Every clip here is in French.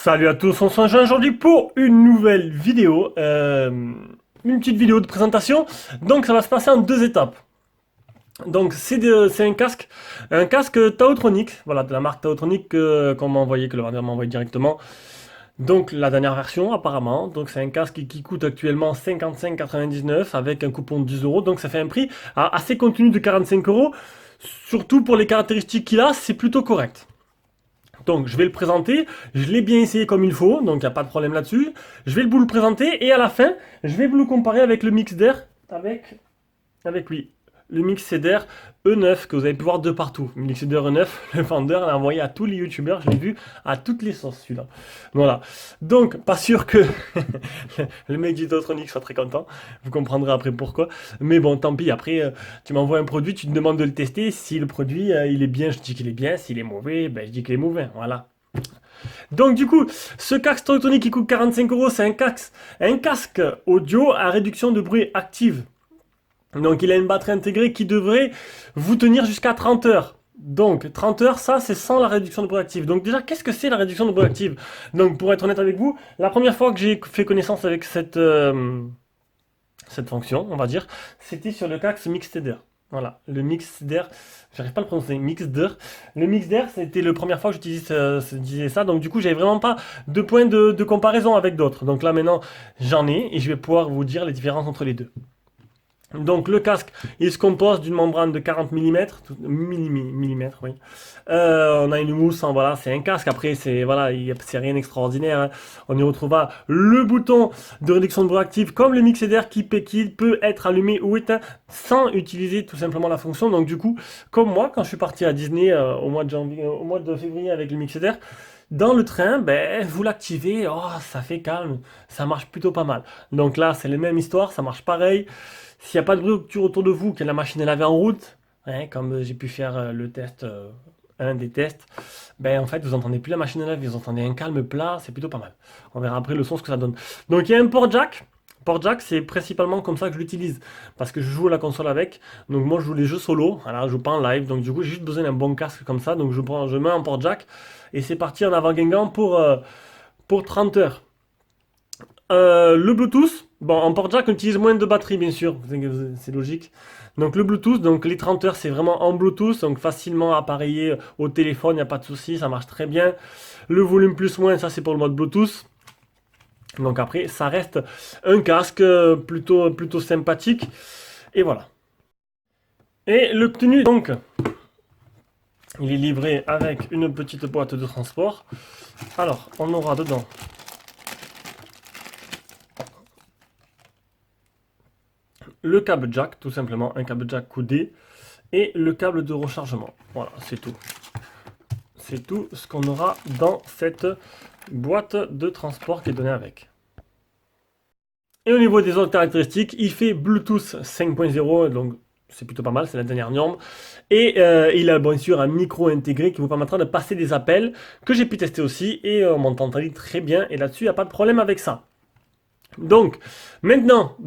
Salut à tous, on se rejoint aujourd'hui pour une nouvelle vidéo, une petite vidéo de présentation. Donc ça va se passer en deux étapes. Donc c'est un casque Taotronic, voilà, de la marque Taotronic qu'on m'a envoyé, que le vendeur m'a envoyé directement. Donc la dernière version apparemment, donc c'est un casque qui coûte actuellement 55,99 avec un coupon de 10 euros, donc ça fait un prix assez contenu de 45 euros. Surtout pour les caractéristiques qu'il a, c'est plutôt correct. Donc je vais le présenter, je l'ai bien essayé comme il faut, donc il n'y a pas de problème là-dessus. Je vais vous le présenter et à la fin, je vais vous le comparer avec le Mixder, avec lui. Le Mixder E9 que vous avez pu voir de partout. Le Mixder E9, le vendeur l'a envoyé à tous les youtubeurs, je l'ai vu à toutes les sauces celui-là. Voilà. Donc pas sûr que le mec du Totronic soit très content, vous comprendrez après pourquoi. Mais bon, tant pis, après tu m'envoies un produit, tu te demandes de le tester. Si le produit il est bien, je dis qu'il est bien. S'il est mauvais, ben, je dis qu'il est mauvais. Voilà. Donc du coup, ce casque Totronic qui coûte 45 euros, c'est un casque audio à réduction de bruit active. Donc il a une batterie intégrée qui devrait vous tenir jusqu'à 30 heures. Donc 30 heures, ça c'est sans la réduction de bruit active. Donc déjà, qu'est-ce que c'est la réduction de bruit active? Donc pour être honnête avec vous, la première fois que j'ai fait connaissance avec cette fonction, on va dire, c'était sur le casque Mixder. Voilà, le Mixder, j'arrive pas à le prononcer, Mixder. Le Mixder, c'était la première fois que j'utilisais ça, donc du coup, j'avais vraiment pas de point de comparaison avec d'autres. Donc là, maintenant, j'en ai, et je vais pouvoir vous dire les différences entre les deux. Donc le casque, il se compose d'une membrane de 40 mm, oui. On a une mousse, hein, voilà, c'est un casque. Après, c'est rien d'extraordinaire, hein. On y retrouvera le bouton de réduction de bruit active, comme le Mixder qui peut être allumé ou éteint sans utiliser tout simplement la fonction. Donc du coup, comme moi, quand je suis parti à Disney au mois de février avec le Mixder, dans le train, ben, vous l'activez, oh, ça fait calme, ça marche plutôt pas mal. Donc là, c'est la même histoire, ça marche pareil. S'il n'y a pas de bruit autour de vous, que la machine est lavée en route, hein, comme j'ai pu faire le test, un des tests, ben en fait vous entendez plus la machine à laver, vous entendez un calme plat, c'est plutôt pas mal. On verra après le son ce que ça donne. Donc il y a un port jack. Port jack, c'est principalement comme ça que je l'utilise, parce que je joue à la console avec. Donc moi je joue les jeux solo, voilà, je joue pas en live, donc du coup j'ai juste besoin d'un bon casque comme ça, donc je mets un port jack et c'est parti en avant Guingamp pour 30 heures. Le Bluetooth, bon, en port jack, on utilise moins de batterie, bien sûr, c'est logique. Donc le Bluetooth, donc les 30 heures, c'est vraiment en Bluetooth, donc facilement appareillé au téléphone, il n'y a pas de souci, ça marche très bien. Le volume plus moins, ça c'est pour le mode Bluetooth. Donc après, ça reste un casque plutôt sympathique. Et voilà. Et le tenue, donc, il est livré avec une petite boîte de transport. Alors, on aura dedans le câble jack, tout simplement, un câble jack coudé, et le câble de rechargement. Voilà, c'est tout. C'est tout ce qu'on aura dans cette boîte de transport qui est donnée avec. Et au niveau des autres caractéristiques, il fait Bluetooth 5.0, donc c'est plutôt pas mal, c'est la dernière norme. Et il a bien sûr un micro intégré qui vous permettra de passer des appels, que j'ai pu tester aussi, et on m'entend très bien, et là-dessus, il n'y a pas de problème avec ça. Donc, maintenant,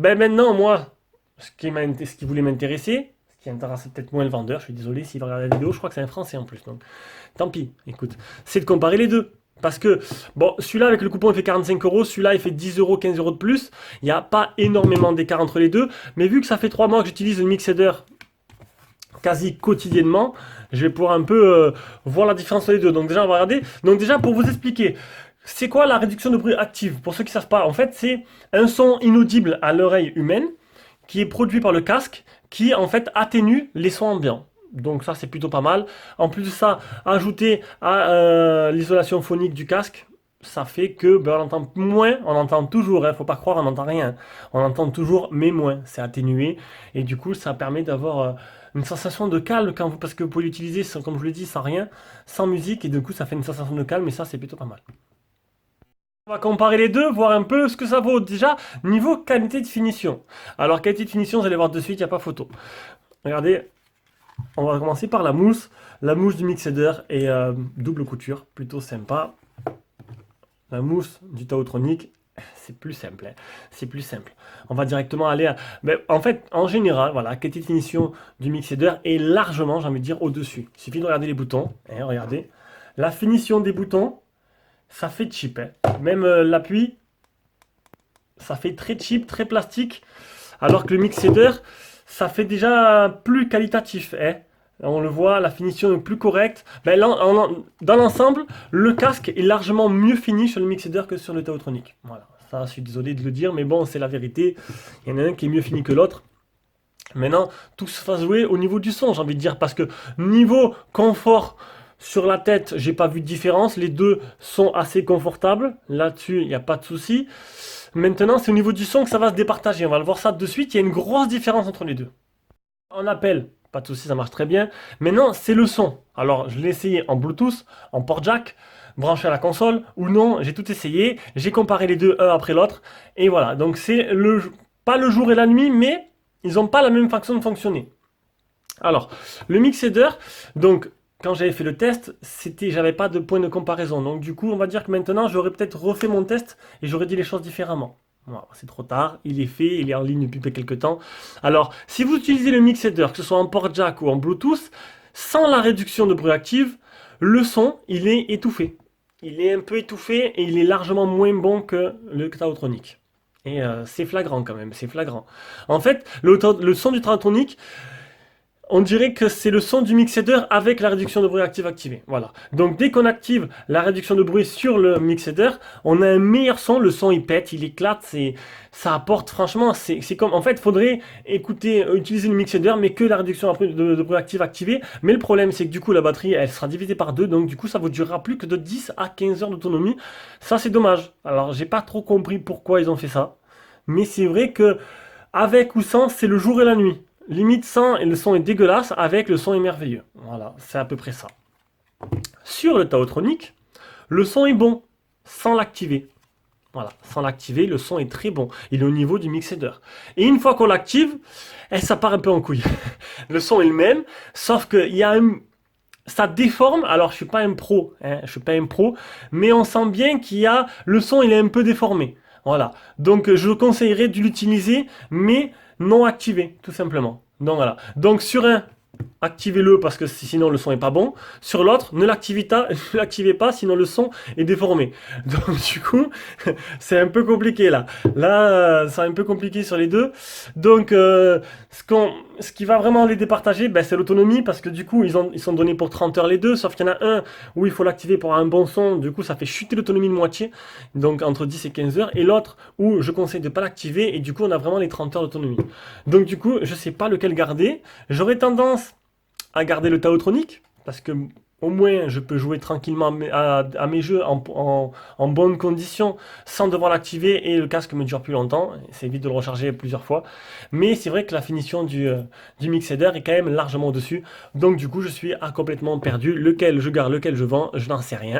moi, ce qui voulait m'intéresser, ce qui intéresse peut-être moins le vendeur, je suis désolé s'il va regarder la vidéo, je crois que c'est un français en plus, donc tant pis, écoute, c'est de comparer les deux. Parce que, bon, celui-là avec le coupon il fait 45 euros, celui-là il fait 10 euros, 15 euros de plus, il n'y a pas énormément d'écart entre les deux, mais vu que ça fait 3 mois que j'utilise le Mixder quasi quotidiennement, je vais pouvoir un peu voir la différence entre les deux. Donc déjà on va regarder, donc déjà pour vous expliquer, c'est quoi la réduction de bruit active? Pour ceux qui ne savent pas, en fait c'est un son inaudible à l'oreille humaine, qui est produit par le casque, qui en fait atténue les sons ambiants. Donc ça c'est plutôt pas mal. En plus de ça, ajouté à l'isolation phonique du casque, ça fait que ben, on entend moins, on entend toujours, faut pas croire, on n'entend rien. On entend toujours, mais moins, c'est atténué. Et du coup, ça permet d'avoir une sensation de calme parce que vous pouvez l'utiliser, comme je vous l'ai dit, sans rien, sans musique, et du coup, ça fait une sensation de calme, et ça, c'est plutôt pas mal. On va comparer les deux, voir un peu ce que ça vaut déjà niveau qualité de finition. Alors qualité de finition, vous allez voir de suite, il n'y a pas photo. regardez, on va commencer par la mousse. La mousse du Mixeder est double couture, plutôt sympa. La mousse du Taotronic, c'est plus simple, hein. C'est plus simple. On va directement aller à... Ben, en fait, en général, voilà, la qualité de finition du Mixeder est largement, j'ai envie de dire, au-dessus. Il suffit de regarder les boutons, hein, regardez. La finition des boutons, ça fait cheap, hein. Même l'appui, ça fait très cheap, très plastique. Alors que le Mixeder, ça fait déjà plus qualitatif, hein. On le voit, la finition est plus correcte. Ben, dans l'ensemble, le casque est largement mieux fini sur le Mixeder que sur le Taotronic. Voilà, ça, je suis désolé de le dire, mais bon, c'est la vérité. Il y en a un qui est mieux fini que l'autre. Maintenant, tout se va jouer au niveau du son, j'ai envie de dire, parce que niveau confort sur la tête, j'ai pas vu de différence. Les deux sont assez confortables. Là-dessus, il n'y a pas de souci. Maintenant, c'est au niveau du son que ça va se départager. On va le voir ça de suite. Il y a une grosse différence entre les deux. En appel, pas de souci, ça marche très bien. Maintenant, c'est le son. Alors, je l'ai essayé en Bluetooth, en port jack, branché à la console, ou non, j'ai tout essayé. J'ai comparé les deux, un après l'autre. Et voilà, donc c'est pas le jour et la nuit, mais ils n'ont pas la même façon de fonctionner. Alors, le Mixeder, donc, quand j'avais fait le test, j'avais pas de point de comparaison. Donc, du coup, on va dire que maintenant, j'aurais peut-être refait mon test et j'aurais dit les choses différemment. Voilà, c'est trop tard, il est fait, il est en ligne depuis quelques temps. Alors, si vous utilisez le Mixeder, que ce soit en port jack ou en Bluetooth, sans la réduction de bruit active, le son, il est étouffé. Il est un peu étouffé et il est largement moins bon que le Taotronic. Et c'est flagrant quand même, c'est flagrant. En fait, le son du Taotronic, on dirait que c'est le son du Mixeder avec la réduction de bruit active activée. Voilà. Donc dès qu'on active la réduction de bruit sur le Mixeder, on a un meilleur son. Le son il pète, il éclate, ça apporte franchement. C'est comme en fait, faudrait utiliser le Mixeder mais que la réduction de bruit active activée. Mais le problème c'est que du coup la batterie elle sera divisée par deux, donc du coup ça vous durera plus que de 10 à 15 heures d'autonomie. Ça c'est dommage. Alors j'ai pas trop compris pourquoi ils ont fait ça, mais c'est vrai que avec ou sans c'est le jour et la nuit. Limite sans et le son est dégueulasse, avec le son est merveilleux. Voilà, c'est à peu près ça. Sur le Taotronic, le son est bon, sans l'activer. Voilà, sans l'activer, le son est très bon. Il est au niveau du Mixeder. Et une fois qu'on l'active, ça part un peu en couille. Le son est le même, sauf que ça déforme. Alors, je suis pas un pro, hein, je suis pas un pro, mais on sent bien le son, il est un peu déformé. Voilà. Donc, je conseillerais de l'utiliser, mais non activé, tout simplement. Donc voilà. Donc sur un, activez-le parce que sinon le son est pas bon. Sur l'autre, ne l'activez pas, sinon le son est déformé. Donc du coup, c'est un peu compliqué là. Là, c'est un peu compliqué sur les deux. Donc ce qui va vraiment les départager, ben, c'est l'autonomie parce que du coup, ils sont donnés pour 30 heures les deux, sauf qu'il y en a un où il faut l'activer pour avoir un bon son. Du coup, ça fait chuter l'autonomie de moitié, donc entre 10 et 15 heures. Et l'autre où je conseille de pas l'activer et du coup, on a vraiment les 30 heures d'autonomie. Donc du coup, je sais pas lequel garder. J'aurais tendance à garder le Taotronic parce que au moins je peux jouer tranquillement à mes jeux en bonnes conditions sans devoir l'activer et le casque me dure plus longtemps. C'est évite de le recharger plusieurs fois. Mais c'est vrai que la finition du Mixeder est quand même largement au-dessus. Donc du coup je suis complètement perdu. Lequel je garde, lequel je vends, je n'en sais rien.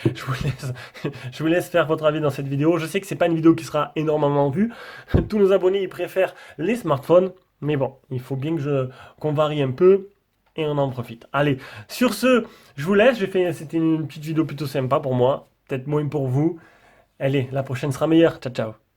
je vous laisse faire votre avis dans cette vidéo. Je sais que c'est pas une vidéo qui sera énormément vue. Tous nos abonnés ils préfèrent les smartphones. Mais bon, il faut bien qu'on varie un peu et on en profite. Allez, sur ce, je vous laisse. C'était une petite vidéo plutôt sympa pour moi, peut-être moins pour vous. Allez, la prochaine sera meilleure. Ciao, ciao.